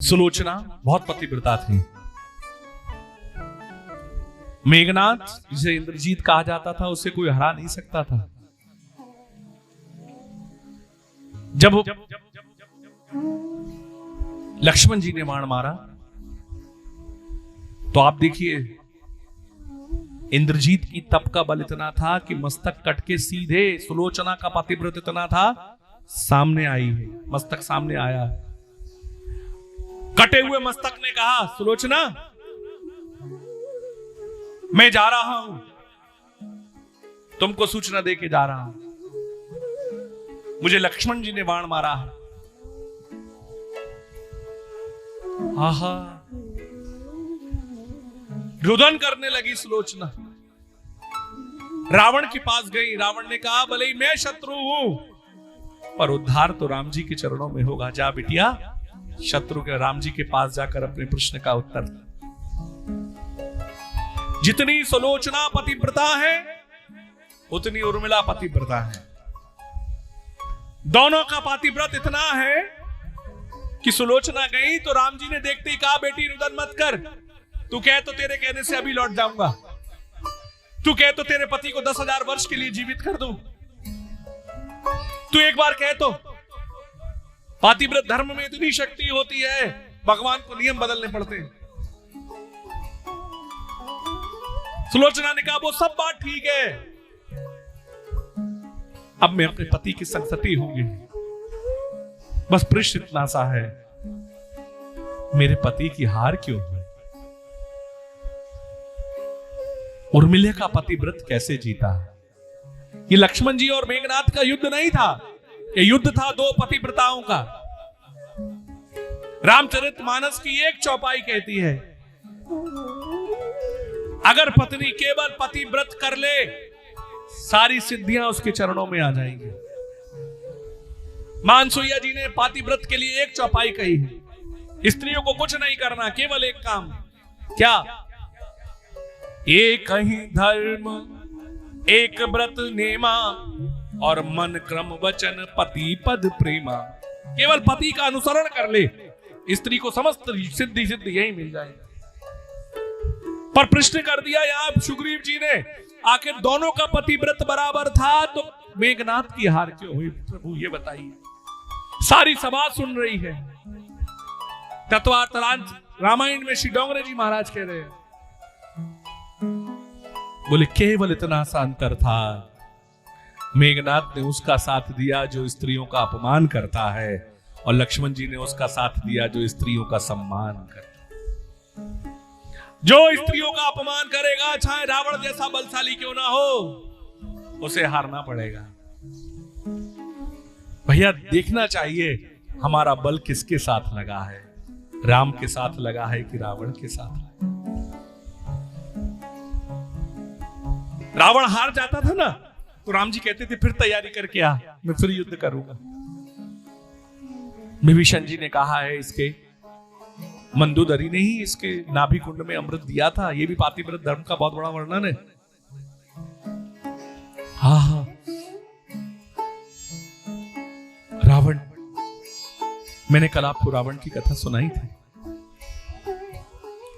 सुलोचना बहुत पतिव्रता थी। मेघनाथ जिसे इंद्रजीत कहा जाता था उसे कोई हरा नहीं सकता था। जब लक्ष्मण जी ने बाण मारा तो आप देखिए इंद्रजीत की तप का बल इतना था कि मस्तक कट के सीधे सुलोचना का पतिव्रत इतना था सामने आई है, मस्तक सामने आया। कटे हुए मस्तक ने कहा, सुलोचना मैं जा रहा हूं, तुमको सूचना दे के जा रहा हूं। मुझे लक्ष्मण जी ने बाण मारा है। आहा, रुदन करने लगी सुलोचना। रावण के पास गई। रावण ने कहा, भले ही मैं शत्रु हूं पर उद्धार तो राम जी के चरणों में होगा। जा बिटिया, शत्रु के राम जी के पास जाकर अपने प्रश्न का उत्तर। जितनी सुलोचना पतिव्रता है उतनी उर्मिला पतिव्रता है। दोनों का पतिव्रत इतना है कि सुलोचना गई तो राम जी ने देखते ही कहा, बेटी रुदन मत कर। तू कह तो तेरे कहने से अभी लौट जाऊंगा। तू कह तो तेरे पति को 10,000 वर्ष के लिए जीवित कर दूं। तू एक बार कह तो। पतिव्रत धर्म में इतनी शक्ति होती है, भगवान को नियम बदलने पड़ते हैं। सुलोचना ने कहा, वो सब बात ठीक है, अब मैं अपने पति की संग सती होंगी। बस प्रश्न इतना सा है, मेरे पति की हार क्यों हुई? उर्मिला का पतिव्रत कैसे जीता? ये लक्ष्मण जी और मेघनाथ का युद्ध नहीं था, ये युद्ध था दो पतिव्रताओं का। रामचरितमानस की एक चौपाई कहती है, अगर पत्नी केवल पतिव्रत कर ले सारी सिद्धियां उसके चरणों में आ जाएंगी। मानसूया जी ने पतिव्रत के लिए एक चौपाई कही है, स्त्रियों को कुछ नहीं करना, केवल एक काम। क्या? एक ही धर्म एक व्रत नेमा और मन क्रम वचन पति पद प्रेमा। केवल पति का अनुसरण कर ले, स्त्री को समस्त सिद्धि यही मिल जाए। पर प्रश्न कर दिया यहां सुग्रीव जी ने, आखिर दोनों का पतिव्रत बराबर था तो मेघनाथ की हार क्यों हुई? प्रभु ये बताइए। सारी सभा सुन रही है। तत्वार्थांश रामायण में श्री डोंगरे जी महाराज कह रहे हैं, बोले केवल इतना सा अंतर था, मेघनाथ ने उसका साथ दिया जो स्त्रियों का अपमान करता है और लक्ष्मण जी ने उसका साथ दिया जो स्त्रियों का सम्मान करता है। जो स्त्रियों का अपमान करेगा, चाहे रावण जैसा बलशाली क्यों ना हो, उसे हारना पड़ेगा। भैया देखना चाहिए हमारा बल किसके साथ लगा है, राम के साथ लगा है कि रावण के साथ लगा। रावण हार जाता था ना तो राम जी कहते थे, फिर तैयारी करके आ, मैं फिर युद्ध करूंगा। विभीषण जी ने कहा है, इसके मंदोदरी ने ही इसके नाभि कुंड में अमृत दिया था। ये भी पतिव्रत धर्म का बहुत बड़ा वर्णन है। हाँ, रावण, मैंने कल आपको रावण की कथा सुनाई थी।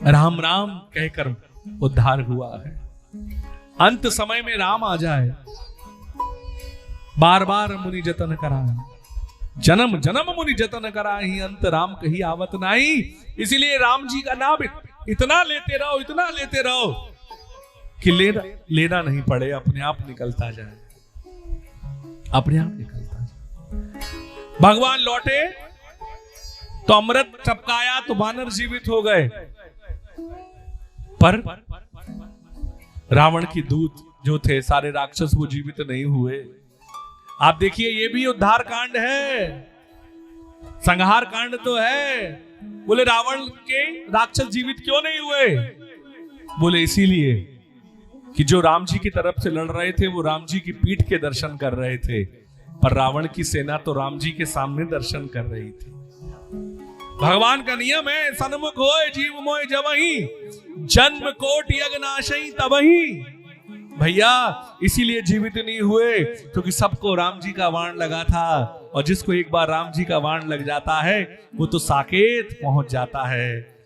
राम राम कहकर उद्धार हुआ है। अंत समय में राम आ जाए, बार बार मुनि जतन कराए, जन्म जन्म मुनि जतन कराही, अंत राम कही आवत नाही। इसीलिए राम जी का नाम इतना लेते रहो, इतना लेते रहो कि लेना नहीं पड़े, अपने आप निकलता जाए, अपने आप निकलता जाए। भगवान लौटे तो अमृत टपकाया तो वानर जीवित हो गए, पर रावण की दूत जो थे सारे राक्षस वो जीवित नहीं हुए। आप देखिए, ये भी उद्धार कांड है, संहार कांड तो है। बोले रावण के राक्षस जीवित क्यों नहीं हुए? बोले इसीलिए कि जो राम जी की तरफ से लड़ रहे थे वो राम जी की पीठ के दर्शन कर रहे थे, पर रावण की सेना तो राम जी के सामने दर्शन कर रही थी। भगवान का नियम है, सन्मुख होए जीव मोय जबहि, जन्म कोटि यज्ञ नाशई तबहि। भैया इसीलिए जीवित नहीं हुए क्योंकि सबको राम जी का बाण लगा था, और जिसको एक बार राम जी का बाण लग जाता है वो तो साकेत पहुंच जाता है।